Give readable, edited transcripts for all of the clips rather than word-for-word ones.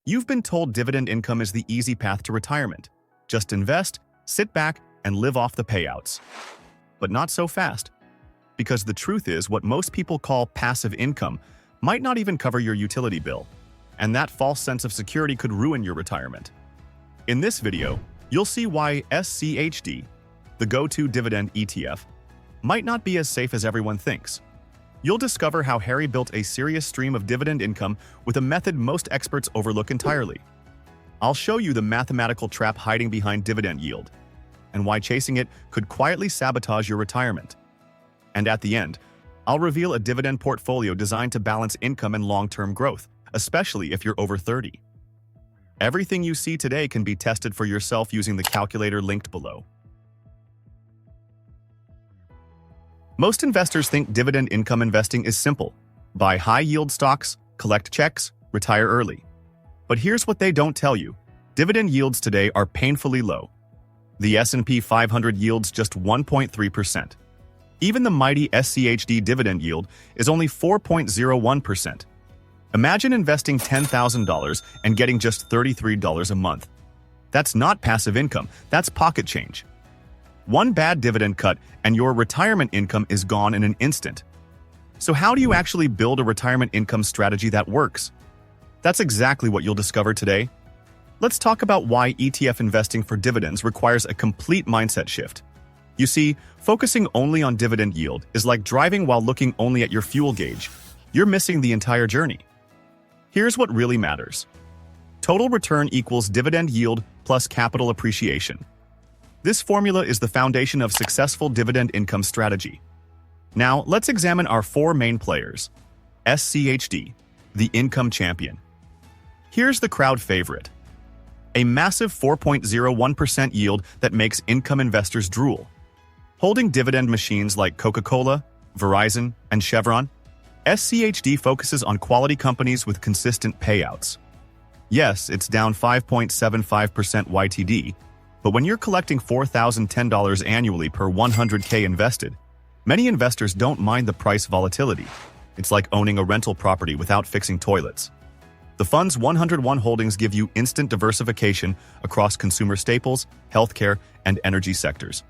You've been told dividend income is the easy path to retirement. Just invest, sit back, and live off the payouts. But not so fast. Because the truth is, what most people call passive income might not even cover your utility bill. And that false sense of security could ruin your retirement. In this video, you'll see why SCHD, the go-to dividend ETF, might not be as safe as everyone thinks. You'll discover how Harry built a serious stream of dividend income with a method most experts overlook entirely. I'll show you the mathematical trap hiding behind dividend yield, and why chasing it could quietly sabotage your retirement. And at the end, I'll reveal a dividend portfolio designed to balance income and long-term growth, especially if you're over 30. Everything you see today can be tested for yourself using the calculator linked below. Most investors think dividend income investing is simple. Buy high-yield stocks, collect checks, retire early. But here's what they don't tell you. Dividend yields today are painfully low. The S&P 500 yields just 1.3%. Even the mighty SCHD dividend yield is only 4.01%. Imagine investing $10,000 and getting just $33 a month. That's not passive income, that's pocket change. One bad dividend cut and your retirement income is gone in an instant. So how do you actually build a retirement income strategy that works? That's exactly what you'll discover today. Let's talk about why ETF investing for dividends requires a complete mindset shift. You see, focusing only on dividend yield is like driving while looking only at your fuel gauge. You're missing the entire journey. Here's what really matters. Total return equals dividend yield plus capital appreciation. This formula is the foundation of successful dividend income strategy. Now, let's examine our four main players. SCHD, the income champion. Here's the crowd favorite. A massive 4.01% yield that makes income investors drool. Holding dividend machines like Coca-Cola, Verizon, and Chevron, SCHD focuses on quality companies with consistent payouts. Yes, it's down 5.75% YTD, but when you're collecting $4,010 annually per 100K invested, many investors don't mind the price volatility. It's like owning a rental property without fixing toilets. The fund's 101 holdings give you instant diversification across consumer staples, healthcare, and energy sectors.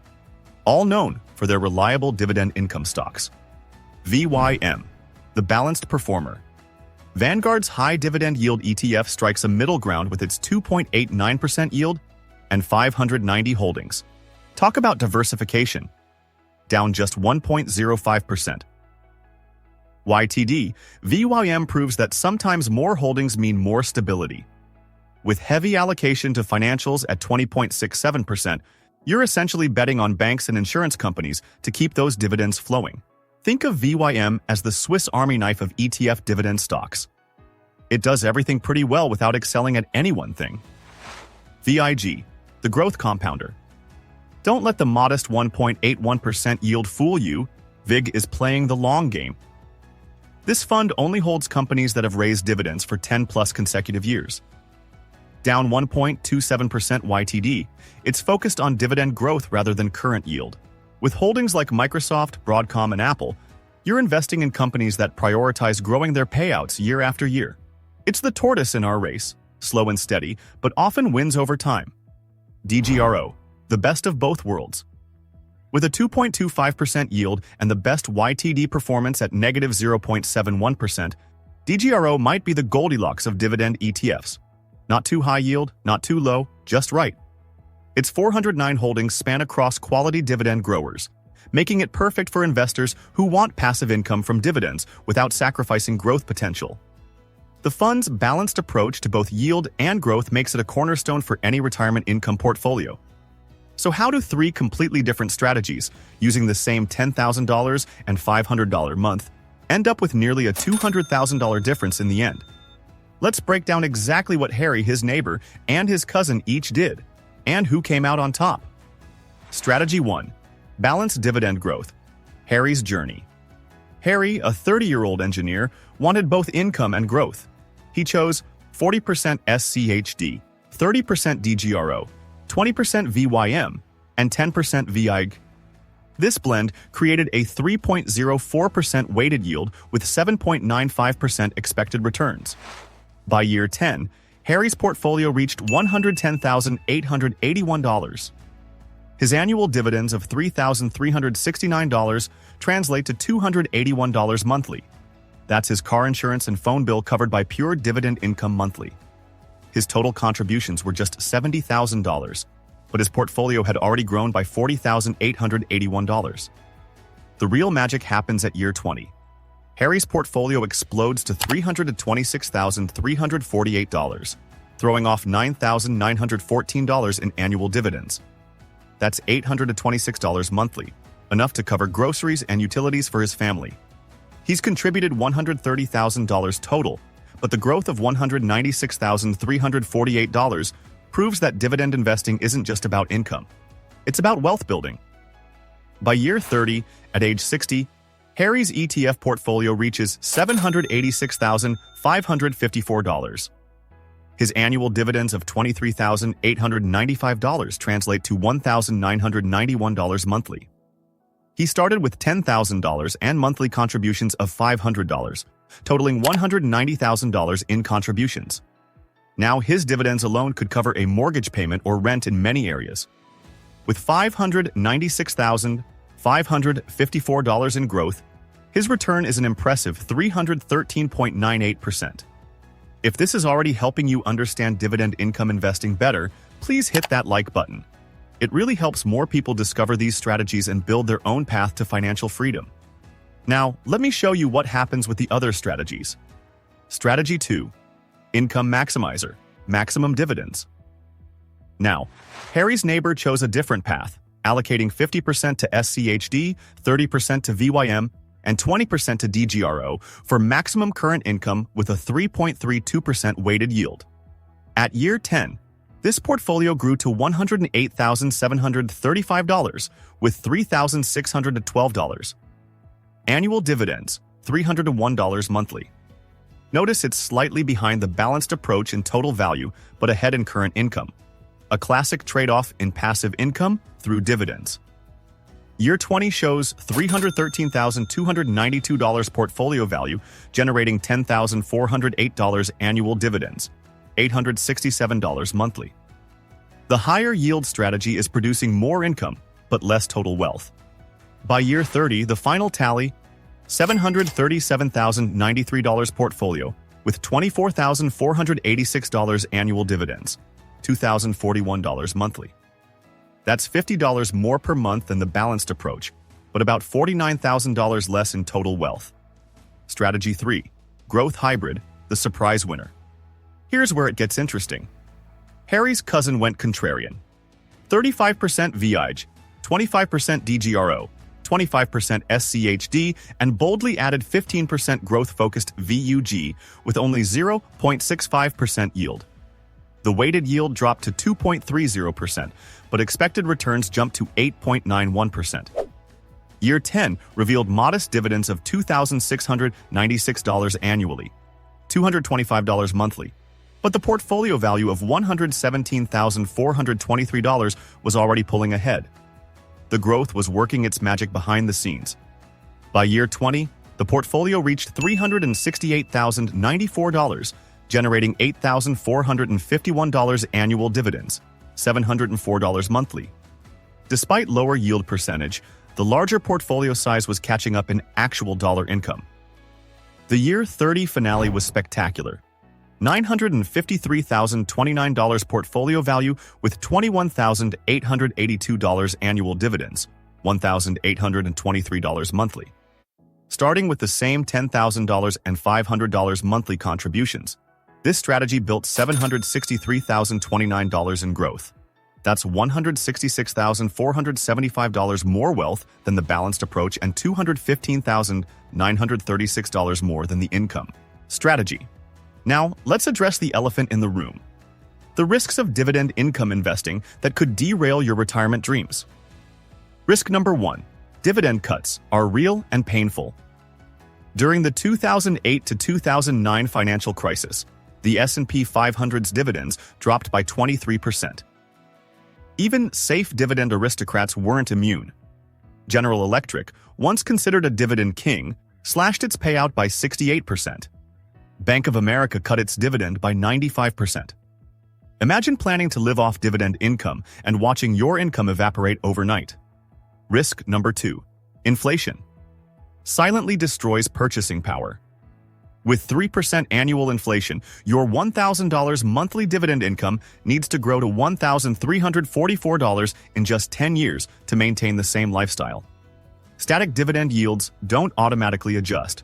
All known for their reliable dividend income stocks. VYM, the balanced performer. Vanguard's high dividend yield ETF strikes a middle ground with its 2.89% yield and 590 holdings. Talk about diversification. Down just 1.05%. YTD, VYM proves that sometimes more holdings mean more stability. With heavy allocation to financials at 20.67%, you're essentially betting on banks and insurance companies to keep those dividends flowing. Think of VYM as the Swiss Army knife of ETF dividend stocks. It does everything pretty well without excelling at any one thing. VIG, the growth compounder. Don't let the modest 1.81% yield fool you. VIG is playing the long game. This fund only holds companies that have raised dividends for 10-plus consecutive years. Down 1.27% YTD, it's focused on dividend growth rather than current yield. With holdings like Microsoft, Broadcom, and Apple, you're investing in companies that prioritize growing their payouts year after year. It's the tortoise in our race, slow and steady, but often wins over time. DGRO, the best of both worlds. With a 2.25% yield and the best YTD performance at negative 0.71%, DGRO might be the Goldilocks of dividend ETFs. Not too high yield, not too low, just right. Its 409 holdings span across quality dividend growers, making it perfect for investors who want passive income from dividends without sacrificing growth potential. The fund's balanced approach to both yield and growth makes it a cornerstone for any retirement income portfolio. So how do three completely different strategies, using the same $10,000 and $500 month, end up with nearly a $200,000 difference in the end? Let's break down exactly what Harry, his neighbor, and his cousin each did, and who came out on top. Strategy 1. Balanced dividend growth. Harry's journey. Harry, a 30-year-old engineer, wanted both income and growth. He chose 40% SCHD, 30% DGRO, 20% VYM, and 10% VIG. This blend created a 3.04% weighted yield with 7.95% expected returns. By year 10, Harry's portfolio reached $110,881. His annual dividends of $3,369 translate to $281 monthly. That's his car insurance and phone bill covered by pure dividend income monthly. His total contributions were just $70,000, but his portfolio had already grown by $40,881. The real magic happens at year 20. Harry's portfolio explodes to $326,348, throwing off $9,914 in annual dividends. That's $826 monthly, enough to cover groceries and utilities for his family. He's contributed $130,000 total, but the growth of $196,348 proves that dividend investing isn't just about income. It's about wealth building. By year 30, at age 60, Harry's ETF portfolio reaches $786,554. His annual dividends of $23,895 translate to $1,991 monthly. He started with $10,000 and monthly contributions of $500, totaling $190,000 in contributions. Now his dividends alone could cover a mortgage payment or rent in many areas. With $596,554 in growth, his return is an impressive 313.98%. If this is already helping you understand dividend income investing better, please hit that like button. It really helps more people discover these strategies and build their own path to financial freedom. Now, let me show you what happens with the other strategies. Strategy 2. Income Maximizer, Maximum Dividends. Now, Harry's neighbor chose a different path, allocating 50% to SCHD, 30% to VYM, and 20% to DGRO for maximum current income with a 3.32% weighted yield. At year 10, this portfolio grew to $108,735 with $3,612. Annual dividends, $301 monthly. Notice it's slightly behind the balanced approach in total value, but ahead in current income. A classic trade-off in passive income through dividends. Year 20 shows $313,292 portfolio value, generating $10,408 annual dividends, $867 monthly. The higher yield strategy is producing more income, but less total wealth. By year 30, the final tally, $737,093 portfolio with $24,486 annual dividends, $2,041 monthly. That's $50 more per month than the balanced approach, but about $49,000 less in total wealth. Strategy 3. Growth Hybrid, the surprise winner. Here's where it gets interesting. Harry's cousin went contrarian. 35% VIG, 25% DGRO, 25% SCHD, and boldly added 15% growth-focused VUG with only 0.65% yield. The weighted yield dropped to 2.30%, but expected returns jumped to 8.91%. Year 10 revealed modest dividends of $2,696 annually, $225 monthly, but the portfolio value of $117,423 was already pulling ahead. The growth was working its magic behind the scenes. By year 20, the portfolio reached $368,094, generating $8,451 annual dividends, $704 monthly. Despite lower yield percentage, the larger portfolio size was catching up in actual dollar income. The year 30 finale was spectacular. $953,029 portfolio value with $21,882 annual dividends, $1,823 monthly. Starting with the same $10,000 and $500 monthly contributions, this strategy built $763,029 in growth. That's $166,475 more wealth than the balanced approach and $215,936 more than the income strategy. Now, let's address the elephant in the room. The risks of dividend income investing that could derail your retirement dreams. Risk number 1. Dividend cuts are real and painful. During the 2008 to 2009 financial crisis, the S&P 500's dividends dropped by 23%. Even safe dividend aristocrats weren't immune. General Electric, once considered a dividend king, slashed its payout by 68%. Bank of America cut its dividend by 95%. Imagine planning to live off dividend income and watching your income evaporate overnight. Risk number 2. Inflation. Silently destroys purchasing power. With 3% annual inflation, your $1,000 monthly dividend income needs to grow to $1,344 in just 10 years to maintain the same lifestyle. Static dividend yields don't automatically adjust.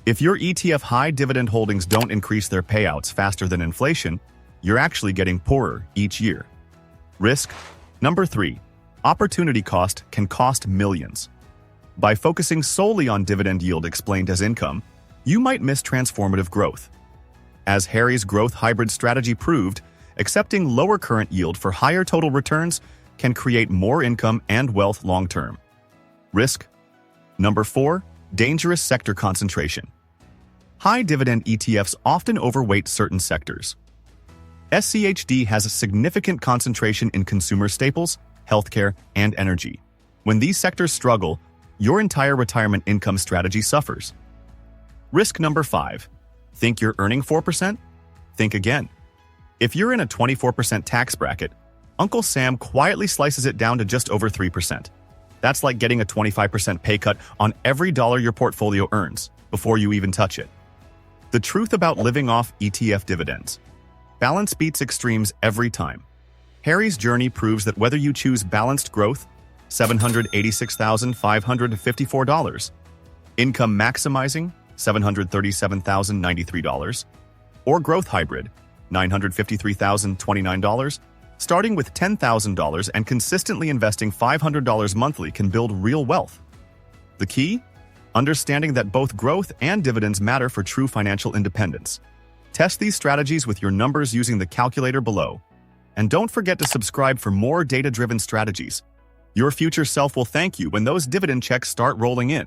If your ETF high dividend holdings don't increase their payouts faster than inflation, you're actually getting poorer each year. Risk number 3. Opportunity cost can cost millions. By focusing solely on dividend yield explained as income, you might miss transformative growth. As Harry's growth hybrid strategy proved, accepting lower current yield for higher total returns can create more income and wealth long-term. Risk number 4. Dangerous sector concentration. High dividend ETFs often overweight certain sectors. SCHD has a significant concentration in consumer staples, healthcare, and energy. When these sectors struggle, your entire retirement income strategy suffers. Risk number 5. Think you're earning 4%? Think again. If you're in a 24% tax bracket, Uncle Sam quietly slices it down to just over 3%. That's like getting a 25% pay cut on every dollar your portfolio earns before you even touch it. The truth about living off ETF dividends. Balance beats extremes every time. Harry's journey proves that whether you choose balanced growth, $786,554, income maximizing, $737,093, or growth hybrid, $953,029, starting with $10,000 and consistently investing $500 monthly can build real wealth. The key? Understanding that both growth and dividends matter for true financial independence. Test these strategies with your numbers using the calculator below. And don't forget to subscribe for more data-driven strategies. Your future self will thank you when those dividend checks start rolling in.